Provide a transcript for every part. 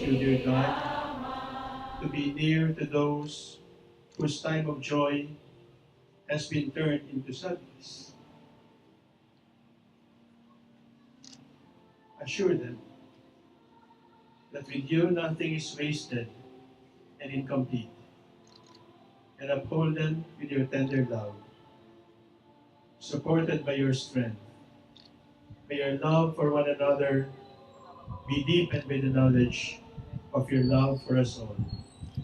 you, dear God, to be near to those whose time of joy has been turned into sadness. Assure them that with you nothing is wasted and incomplete, and uphold them with your tender love, supported by your strength. May your love for one another be deepened by the knowledge of your love for us all.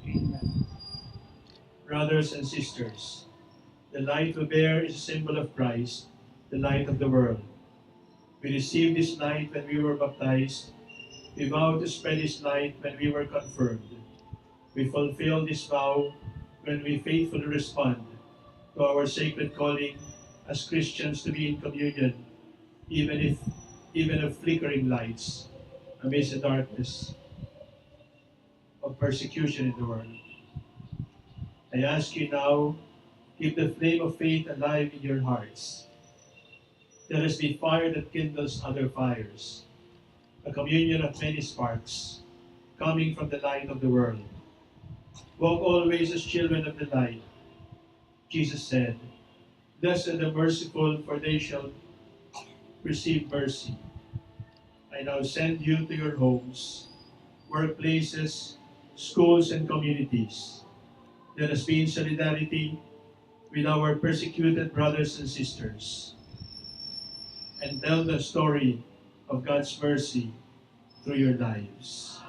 Amen. Brothers and sisters, the light we bear is a symbol of Christ, the light of the world. We received this light when we were baptized. We vowed to spread this light when we were confirmed. We fulfill this vow when we faithfully respond to our sacred calling as Christians to be in communion, even of flickering lights amidst the darkness of persecution in the world. I ask you now, keep the flame of faith alive in your hearts. Let us be fire that kindles other fires, a communion of many sparks, coming from the light of the world. Walk always as children of the light. Jesus said, "Blessed are the merciful, for they shall receive mercy." I now send you to your homes, workplaces, schools, and communities. Let us be in solidarity with our persecuted brothers and sisters and tell the story of God's mercy through your lives.